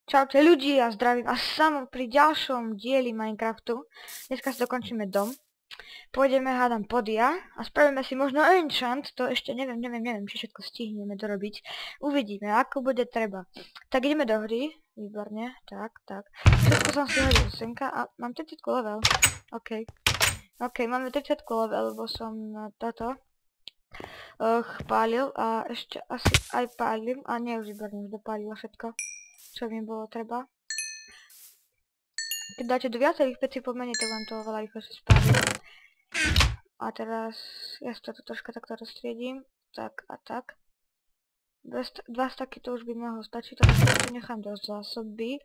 Čaute ľudí, ja zdravím vás samo pri ďalšom dieli Minecraftu. Dneska si dokončíme dom. Pôjdeme hádam po dia a spravíme si možno enchant, to ešte neviem, či všetko stihneme dorobiť. Uvidíme, ako bude treba. Tak ideme do hry, výborne, tak. Všetko som si hodil senka a mám 30 level. OK, máme 30 level, lebo som toto pálil a ešte asi aj pálim a nie už výborne, už dopálila všetko, čo mi bolo treba. Keď dáte do viacerých vecí pomene, to vám to veľa rýchlejšie spáli. A teraz ja si toto troška takto roztriedím. Tak a tak. 2 staky to už by mohlo stačiť, teraz to nechám do zásoby.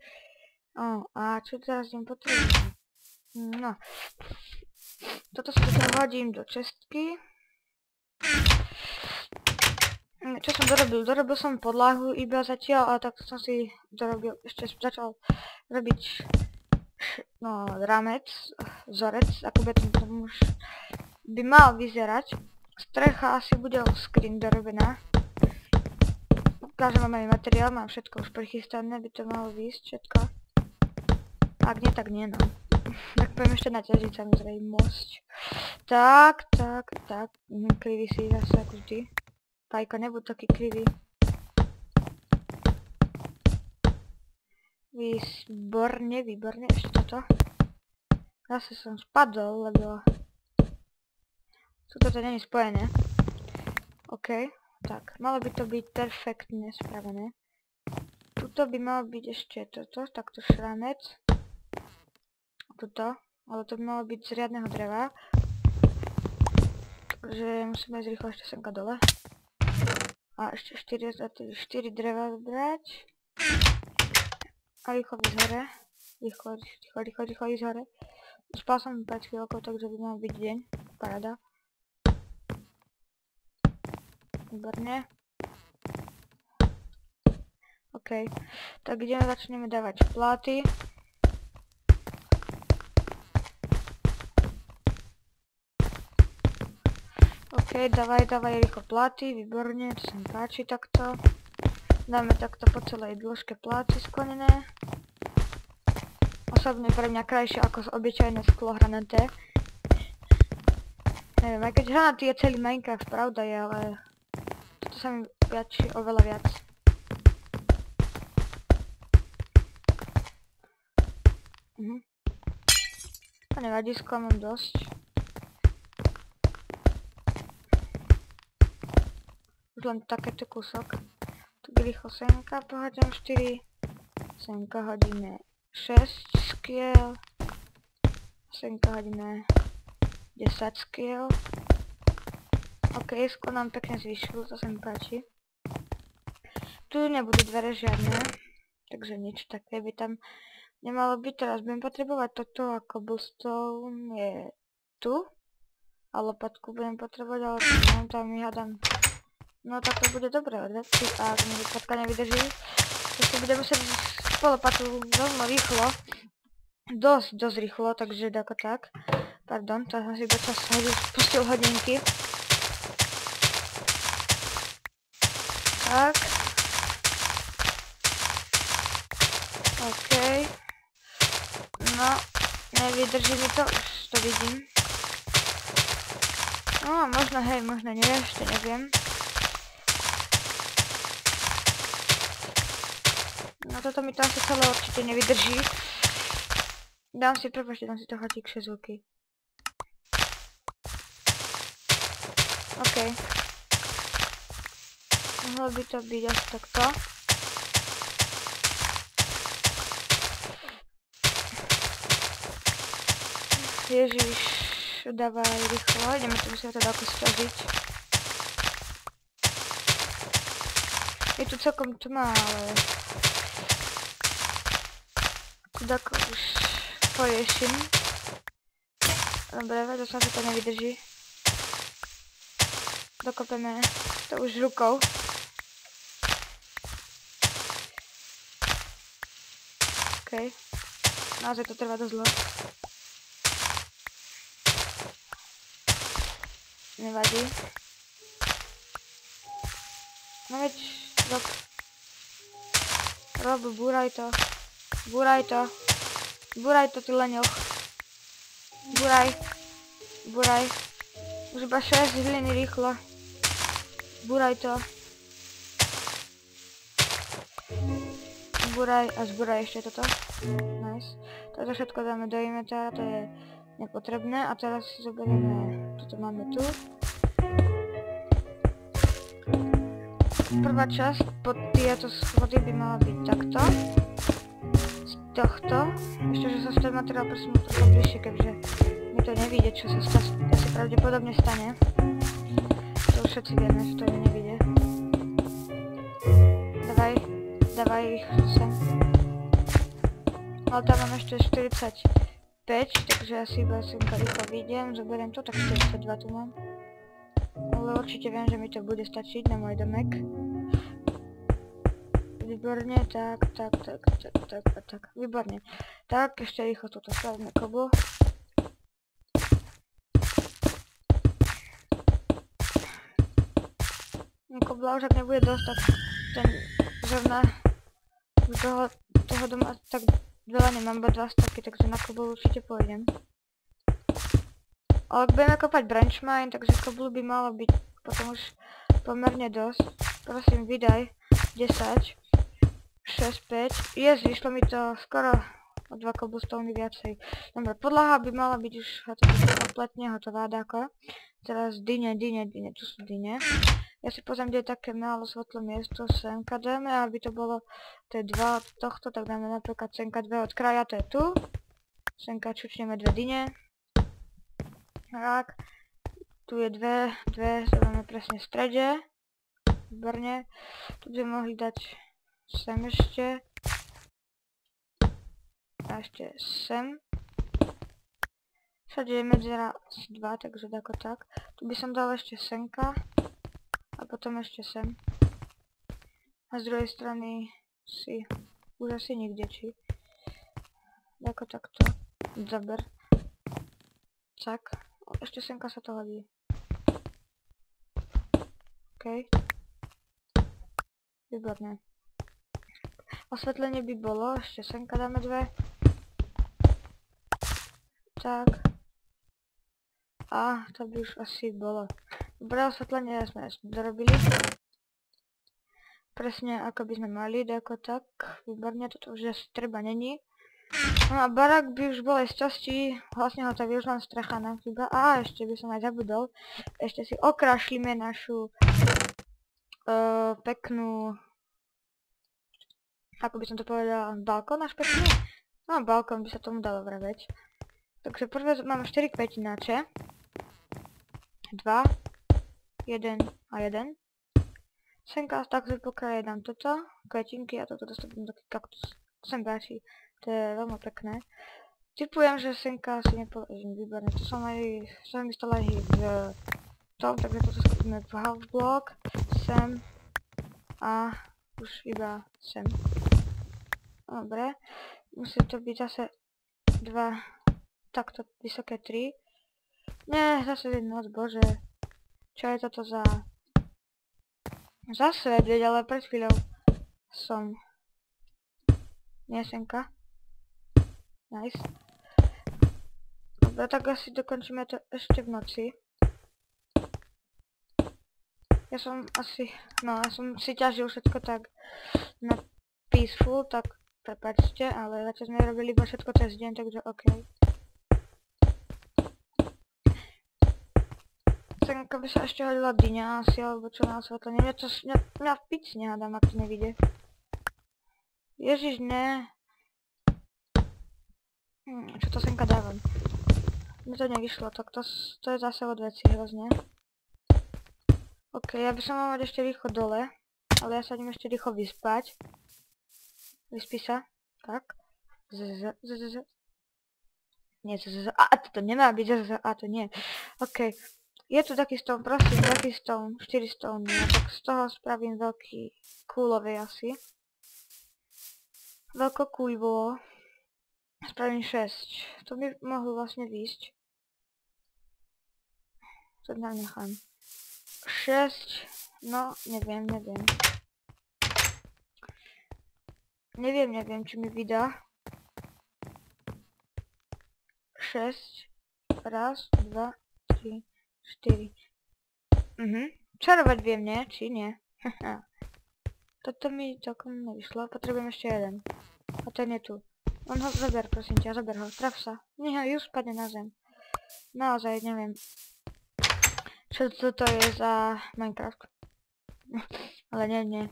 A čo teraz idem potrebujem? No. Toto si hodím do čestky. Čo som dorobil? Dorobil som podlahu iba zatiaľ, ale takto som si dorobil, ešte začal robiť rámec, vzorec, ako by to už by mal vyzerať. Strecha asi bude screen dorobená. Ukážem vám aj materiál, mám všetko už prichystané, by to malo výjsť všetko. Ak nie, tak nie, no. Tak poviem ešte naťažiť samozrejmosť. Tak. Krivý si zase ako vždy. Pajko, nebuď taký krivý. Výborne, ešte toto. Zase som spadol, lebo toto nie je spojené. OK, tak, malo by to byť perfektne spravené. Tuto by malo byť ešte toto, takto šranec. Tuto, ale to by malo byť z riadneho dreva. Takže musíme ísť rýchlo ešte semka dole. A ešte 4 dreva brať. A rýchlo ísť hore. Rýchlo ísť hore. Spal som 5 chvíľkov, takže by mal byť deň. Paráda. Výborne. OK. Tak začneme dávať pláty. OK, dávaj rýchlo pláty, výborne, to sa mi páči takto. Dáme takto po celej dĺžke pláty sklenené. Osobne pre mňa krajšie ako obyčajné sklo hranaté. Neviem, aj keď hranatý je celý Minecraft, pravda je, ale toto sa mi páči oveľa viac. To nevadí, skla mám dosť. Už len takéto kúsok. Tu by rýchlo senka pohodím 4. Senka hodíme 6 skiel. Senka hodíme 10 skiel. OK, sklo nám pekne zvyšilo, to sa mi páči. Tu nebudú dvere žiadne, takže nič také by tam nemalo byť. Teraz budem potrebovať toto a cobblestone je tu. A lopatku budem potrebovať, ale mám tam hádam. No tak to bude dobré odveci, a ak mi lopatka nevydrží, tak si budem musieť po lopatu veľmi rýchlo. Dosť rýchlo, takže ako tak. Pardon, to som si dočas pustil hodinky. Tak. OK. No, nevydrží mi to, už to vidím. No, možno hej, možno nie, ešte neviem. No toto mi to asi celé určite nevydrží. Dám si to chatík 6 zvuky. OK. Mohlo by to byť asi takto. Ježiš, dávaj rýchlo, ideme to musieť teda ako stiažiť. Je tu celkom tma, ale ako už poriešim. Dobre, to sa to nevydrží. Dokopeme to už rukou. OK. Naozaj to trvá dosť dlho. Nevadí. No veď, Rob, búraj to. Búraj to. Búraj to, ty leňoch. Búraj. Búraj. Už iba 6 hliny rýchlo. Búraj to. Zbúraj a zbúraj ešte toto. Nice. Toto všetko dáme do inventára, to je nepotrebné. A teraz si zoberieme, toto máme tu. Prvá časť pod tieto schody by mala byť takto. Z tohto. Ešte, že sa z toho materiál prosím trochu bližšie, keďže mi to nevíde, čo sa asi pravdepodobne stane. To už všetci vieme, že to nevíde. Dávaj ich sem. Ale tam mám ešte 45, takže asi iba semka rýchlo vyjdem, zoberiem to, tak 42 tu mám. Ale určite viem, že mi to bude stačiť na môj domek. Výborne, tak. Výborne. Tak, ešte rýchlo toto spravíme kobl. Kobla už ak nebude dosť, tak ten zrovna už toho doma tak veľa nemám, iba 2 staky, takže na kobl určite pôjdem. Ale ak budeme kopať branch mine, takže koblu by malo byť potom už pomerne dosť. Prosím, vydaj 10, 6, 5. Vyšlo mi to skoro o 2 cobblestony viacej. Dobre, podlaha by mala byť už kompletne hotová, dáko. Teraz dyne, tu sú dyne. Ja si pozriem, kde je také málo svetlé miesto, semka dáme, aby to bolo T2 od tohto, tak dáme napríklad semka 2 od kraja, to je tu. Semka čučneme 2 dyne. Tak. Tu je 2, dáme presne v strede. Výborne. Tu by mohli dať sem ešte. A ešte sem. Všade je medzera asi 2, takže tako tak. Tu by som dal ešte semka. A potom ešte sem. A z druhej strany si už asi nikde, či. Ako takto. Zaber. Tak. Ešte semka sa to hodí. OK. Výborné. Osvetlenie by bolo. Ešte semka dáme 2. Tak. A to by už asi bolo. Dobré osvetlenie sme dorobili. Presne ako by sme mali, ako tak. Výborne, toto už asi treba není. No a barák by už bol aj z časti, vlastne hotový, už len strecha nám chýba. A ešte by som aj zabudol. Ešte si okrašlíme našu peknú, ako by som to povedala, balkón až pekný. No balkón by sa tomu dalo vraveť. Takže prvé máme 4 kvetináče. 2. 1 a 1. Senka takto pokraje dám toto, kvetinky a toto dostavím taký kaktus. To sa mi páči, to je veľmi pekné. Typujem, že senka asi nepoložím, výborné. To som mi stalo aj v tom, takže toto skúpime v half block, sem a už iba sem. Dobre, musí to byť zase 2 takto vysoké 3. Nie, zase noc, bože. Čo je toto za... Zase, ale pred chvíľou som... Nie, semka. Nice. Dobre, tak asi dokončíme to ešte v noci. Ja som si ťažil všetko tak na peaceful, tak prepáčte, ale zatiaľ sme robili iba všetko cez deň, takže OK. Senka by sa ešte hodila dyňa asi, alebo čo na osvetlenie. Mňa v pici nehádam, ak to nevidie. Ježiš, ne. Čo to senka dávam? Mi to nevyšlo, tak to je zase od veci hrozne. OK, ja by som mal mať ešte rýchlo dole, ale ja sa idem ešte rýchlo vyspať. Vyspí sa. Tak. Nie, a to nemá byť, a to nie. OK. Je tu taký stone, prosím, taký stone, 4 stone, tak z toho spravím veľký kúlovej asi. Veľko kúľbo. Spravím 6. To by mohlo vlastne výjsť. To nám nechám. 6, no, neviem. Neviem, či mi vydá. 6. Raz, 2, 3, 4. Čarovať viem, nie? Či nie? Toto mi celkom nevyšlo. Potrebujem ešte jeden. A ten je tu. On ho zaber, prosím ťa, zaber ho. Traf sa. Nech ho spadne na zem. Naozaj neviem. Čo toto je za Minecraft? Ale nie.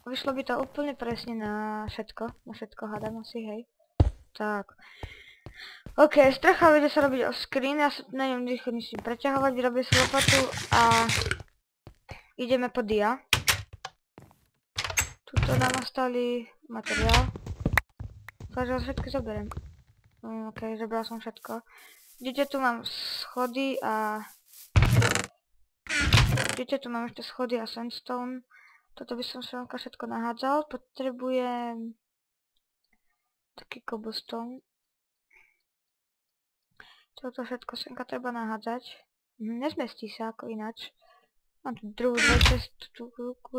Vyšlo by to úplne presne na všetko. Na všetko hádam asi, hej. Tak. OK, strecha bude sa robiť off screen. Ja sa na ňom rýchlo musím preťahovať, vyrobím si lopatu a ideme po dia. Tuto nám ostali materiál. Takže všetky zoberiem. OK, zobral som všetko. Vidíte, tu mám schody a... Vidíte, tu mám ešte schody a sandstone. Toto by som svojomka všetko nahádzal. Potrebujem... taký cobblestone. Toto všetko semka treba nahádzať. Nezmestí sa ako ináč. Mám tu druhú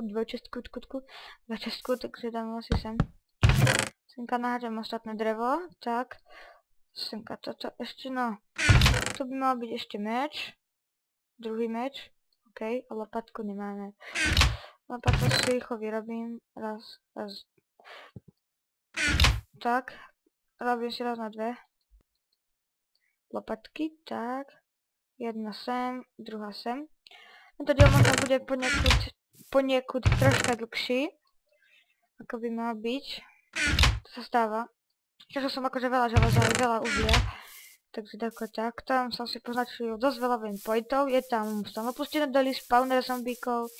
dvojčestku, takže dám asi sem. Semka nahádzam ostatné drevo, tak. Semka toto ešte, no. Tu by mal byť ešte meč. Druhý meč. OK, a lopatku nemáme. Lopatku si rýchlo vyrobím. Raz. Tak. Robím si raz na dve. Lopatky, tak. Jedna sem, druhá sem. Tento diel možno bude poniekud troška dlhší. Ako by mal byť. To sa stáva. Čiže som akože veľa železa a veľa uhlia. Takže tak. Tam som si poznačil dosť veľa waypointov. Je tam opustené doly, spawner zombíkov.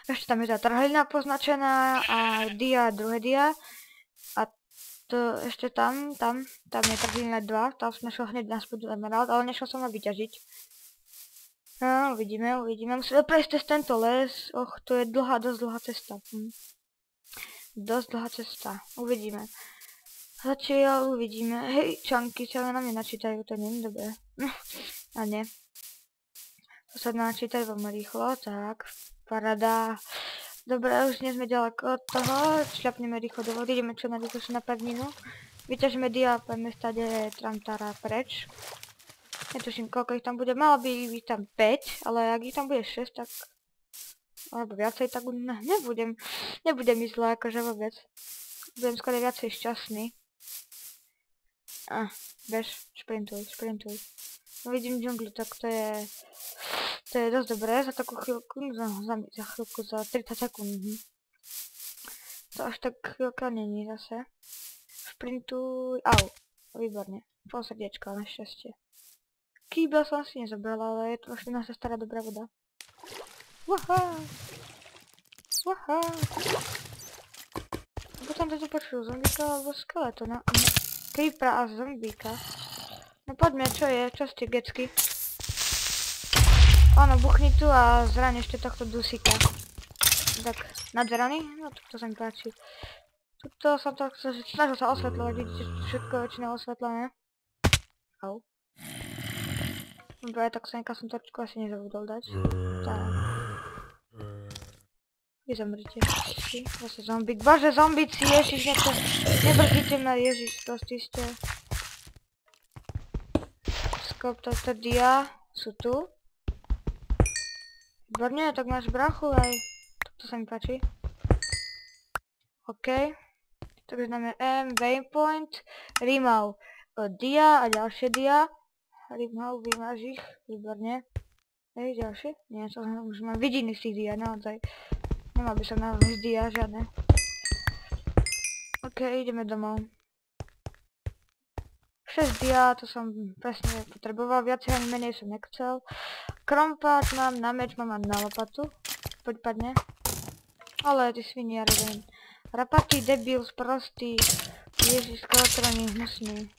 Ešte tam je tá trhlina poznačená a dia, druhé dia. A to ešte tam je trhlina 2. Tam som nešiel hneď naspäť do emerald, ale nešiel som ho vyťažiť. No, uvidíme. Musíme prejsť cez tento les. To je dosť dlhá cesta. Dosť dlhá cesta. Uvidíme. Zatiaľ uvidíme. Hej, čanky sa na mňa načítajú, to nie je dobré. A nie. To sa načítajú veľmi rýchlo, tak. Paráda. Dobre, už nie sme ďaleko od toho. Šľapneme rýchlo do vody, ideme čo najrýchlejšie na pevninu. Vyťažíme dia a poďme stade Trantara preč. Netuším, koľko ich tam bude. Malo by byť tam 5, ale ak ich tam bude 6, tak... Alebo viacej, tak nebudem ísť zle, akože vôbec. Budem skôr viacej šťastný. Bež, šprintuj. No vidím džunglu, tak to je dosť dobré za takú chvíľku, za chvíľku, za 30 sekúnd. To až tak chvíľka není zase. Šprintuj, výborne, pol srdiečka, našťastie. Kýbel som si nezobral, ale je to už naša stará dobrá voda. Wahá! Potom to tu počul zombíka alebo skeletona. Creepera a zombíka. No poďme, čo je? Čo ste gecky? Áno, buchni tu a zraň ešte tohto dusíka. Tak, nadzeraný? No to sa mi páči. Tuto som to snažil sa osvetľovať, vidíte, všetko je väčšinou osvetlené. Dobre, tak som točku asi nezabudol dať. Tak. Vy zomrite. Zase zombík. Bože, zombíci, ježiš, nebrzdite ma, ježiš, proste ste. Skop, toto dia sú tu. Výborne, tak máš brachu aj. To sa mi páči. OK. Takže dáme waypoint, remove dia a ďalšie dia. Remove, vymáš ich, výborne. Hej, ďalšie? Nie, to už mám vidiny z tých dia, naozaj. Nemal by som náhle z dia žiadne. OK, ideme domov. 6 dia, to som presne potreboval, viacej ani menej som nechcel. Krompáč mám, na meč mám a na lopatu. Poďpadne. Ale ty sviniari, viem. Rapatý, debil, sprostý. Ježiš, skeletrony, hnusný.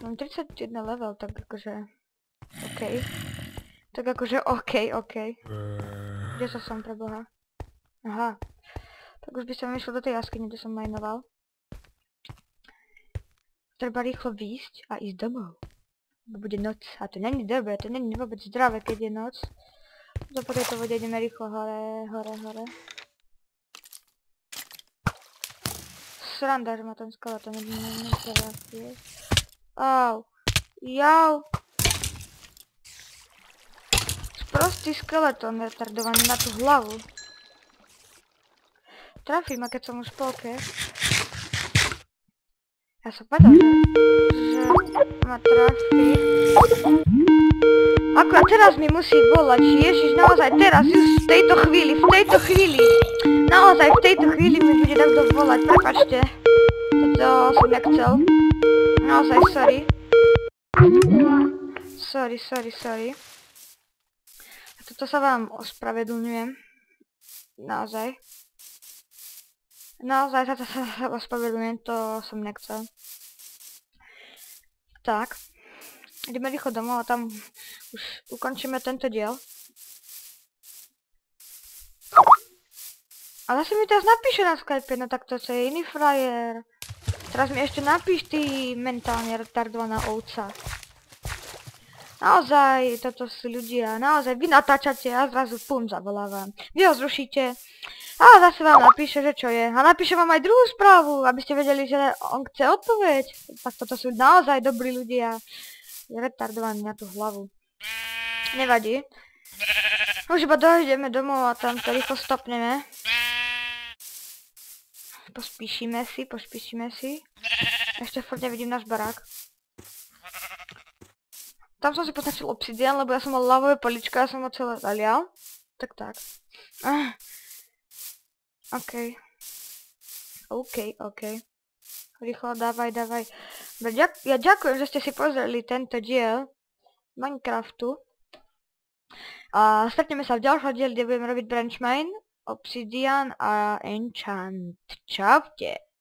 Mám 31 level, tak akože... OK. Tak akože OK. Kde sa som pre boha? Aha. Tak už by som išiel do tej jaskyne, kde som majnoval. Treba rýchlo výjsť a ísť domov. Bo bude noc. A to není dobré, to není vôbec zdravé, keď je noc. Po tejto vode ideme rýchlo hore. sranda, že ma ten skeleton netrafil. Au. Jau. Sprostý skeleton retardovaný na tú hlavu. Trafí ma, keď som už polke. Ja som povedal, že ma trafí. Akurát teraz mi musí volať, Ježiš, naozaj teraz, just v tejto chvíli. Naozaj v tejto chvíli mi bude takto volať, prepáčte. Toto som nechcel. Naozaj, sorry. Toto sa vám ospravedlňujem. Naozaj. Naozaj sa ospravedlňujem, to som nechcel. Tak. Ideme rýchlo domov a tam už ukončíme tento diel. Ale si mi teraz napíše na Skype, no tak to je iný frajer. Teraz mi ešte napíš, ty mentálne retardovaná ovca. Naozaj, toto sú ľudia, naozaj, vy natáčate a zrazu pum, zavolávam. Vy ho zrušíte a zase vám napíše, že čo je. A napíše vám aj druhú správu, aby ste vedeli, že on chce odpoveď. Tak toto sú naozaj dobrí ľudia. Je retardovaný na tú hlavu. Nevadí. Už iba dojdeme domov a tam to rýchlo stopneme. Pospíšime si. Ešte furt nevidím náš barák. Tam som si poznačil obsidian, lebo ja som mal lavové poličko, ja som ho celé zalial. Tak. OK. Rýchlo, dávaj. Ja ďakujem, že ste si pozreli tento diel Minecraftu. A stretneme sa v ďalšom dieli, kde budeme robiť branch mine, obsidian a enchant. Čaute.